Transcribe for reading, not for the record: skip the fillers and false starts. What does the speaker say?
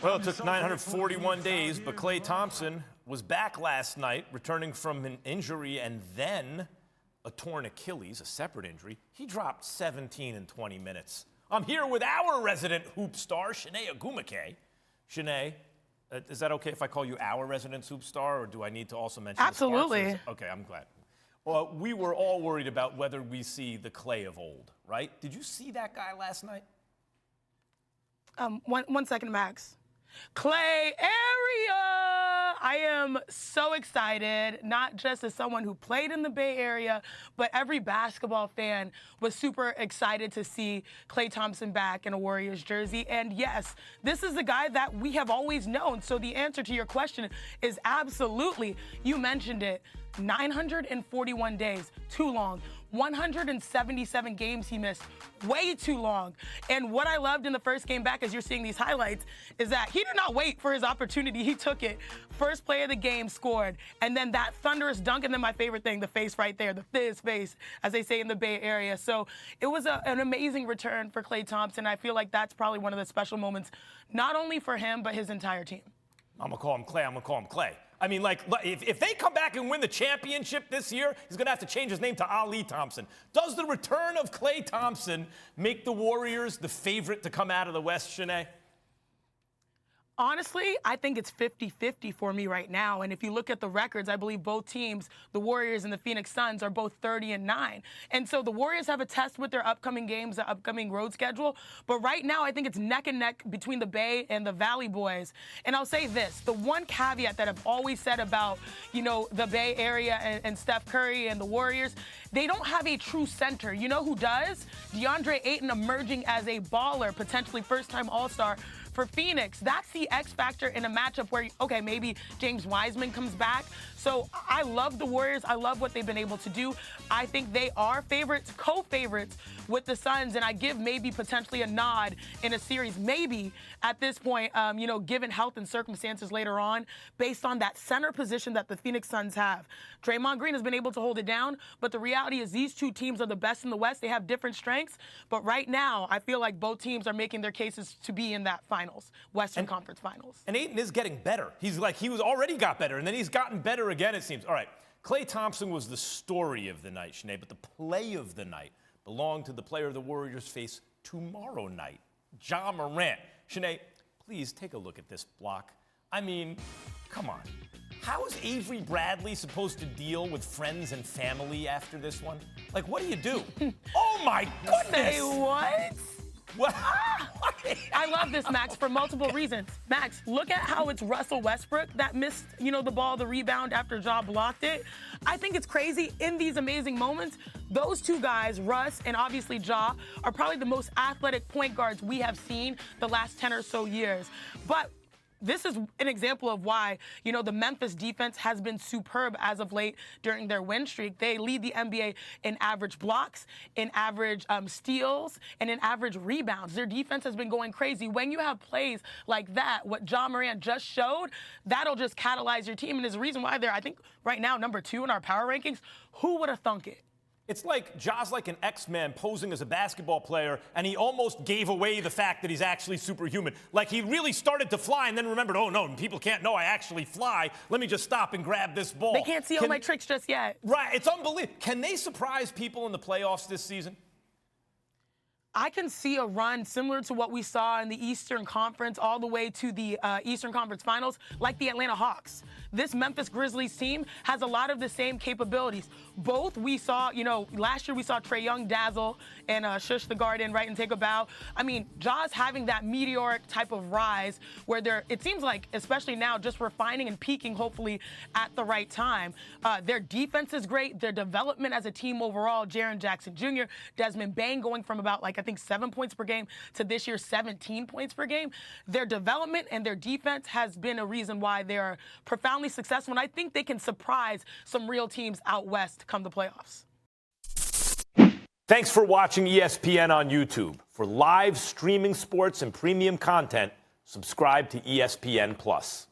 Well, it took 941 days, but Klay Thompson was back last night, returning from an injury and then a torn Achilles, a separate injury. He dropped 17 in 20 minutes. I'm here with our resident hoop star, Chiney Ogwumike. Chiney, is that okay if I call you our resident hoop star, or do I need to also mention Absolutely. the Sparks? Okay, I'm glad. Well, we were all worried about whether we see the Klay of old, right? Did you see that guy last night? One second, Max. Klay area! I am so excited, not just as someone who played in the Bay Area, but every basketball fan was super excited to see Klay Thompson back in a Warriors jersey. And yes, this is the guy that we have always known. So the answer to your question is absolutely. You mentioned it. 941 days, too long. 177 games he missed, way too long. And what I loved in the first game back, as you're seeing these highlights, is that he did not wait for his opportunity. He took it. First play of the game, scored. And then that thunderous dunk, and then my favorite thing, the face right there, the fizz face, as they say in the Bay Area. So it was an amazing return for Klay Thompson. I feel like that's probably one of the special moments, not only for him, but his entire team. I'm going to call him Klay. I'm going to call him Klay. I mean, like, if they come back and win the championship this year, he's going to have to change his name to Ali Thompson. Does the return of Klay Thompson make the Warriors the favorite to come out of the West, Chiney? Honestly, I think it's 50-50 for me right now. And if you look at the records, I believe both teams, the Warriors and the Phoenix Suns, are both 30-9. And so the Warriors have a test with their upcoming games, the upcoming road schedule. But right now, I think it's neck and neck between the Bay and the Valley boys. And I'll say this, the one caveat that I've always said about, the Bay Area and Steph Curry and the Warriors, they don't have a true center. You know who does? DeAndre Ayton emerging as a baller, potentially first-time All-Star for Phoenix. That's the X factor in a matchup where, okay, maybe James Wiseman comes back. So I love the Warriors. I love what they've been able to do. I think they are favorites, co-favorites with the Suns, and I give maybe potentially a nod in a series, maybe at this point, given health and circumstances later on, based on that center position that the Phoenix Suns have. Draymond Green has been able to hold it down, but the reality is these two teams are the best in the West. They have different strengths, but right now I feel like both teams are making their cases to be in that Western Conference Finals. And Ayton is getting better. He was already got better, and then he's gotten better again, it seems. All right, Klay Thompson was the story of the night, Chiney, but the play of the night belonged to the player the Warriors face tomorrow night, Ja Morant. Chiney, please take a look at this block. I mean, come on. How is Avery Bradley supposed to deal with friends and family after this one? Like, what do you do? Oh, my goodness! Say what? What? I love this, Max, for multiple reasons. Max, look at how it's Russell Westbrook that missed, the ball, the rebound after Ja blocked it. I think it's crazy in these amazing moments. Those two guys, Russ and obviously Ja, are probably the most athletic point guards we have seen the last 10 or so years. But this is an example of why, the Memphis defense has been superb as of late during their win streak. They lead the NBA in average blocks, in average steals, and in average rebounds. Their defense has been going crazy. When you have plays like that, what Ja Morant just showed, that'll just catalyze your team. And is the reason why they're, I think, right now, number 2 in our power rankings. Who would have thunk it? It's like Ja's like an X-Man posing as a basketball player, and he almost gave away the fact that he's actually superhuman. Like, he really started to fly and then remembered, oh, no, people can't know I actually fly. Let me just stop and grab this ball. They can't see all my tricks just yet. Right, it's unbelievable. Can they surprise people in the playoffs this season? I can see a run similar to what we saw in the Eastern Conference all the way to the Eastern Conference Finals, like the Atlanta Hawks. This Memphis Grizzlies team has a lot of the same capabilities. Both we saw, last year we saw Trae Young dazzle and shush the guard in, right, and take a bow. I mean, Ja's having that meteoric type of rise where it seems like, especially now, just refining and peaking, hopefully, at the right time. Their defense is great. Their development as a team overall, Jaren Jackson Jr., Desmond Bane going from about, I think 7 points per game to this year 17 points per game. Their development and their defense has been a reason why they're profoundly successful, and I think they can surprise some real teams out west come the playoffs. Thanks for watching ESPN on YouTube. For live streaming sports and premium content, subscribe to ESPN+.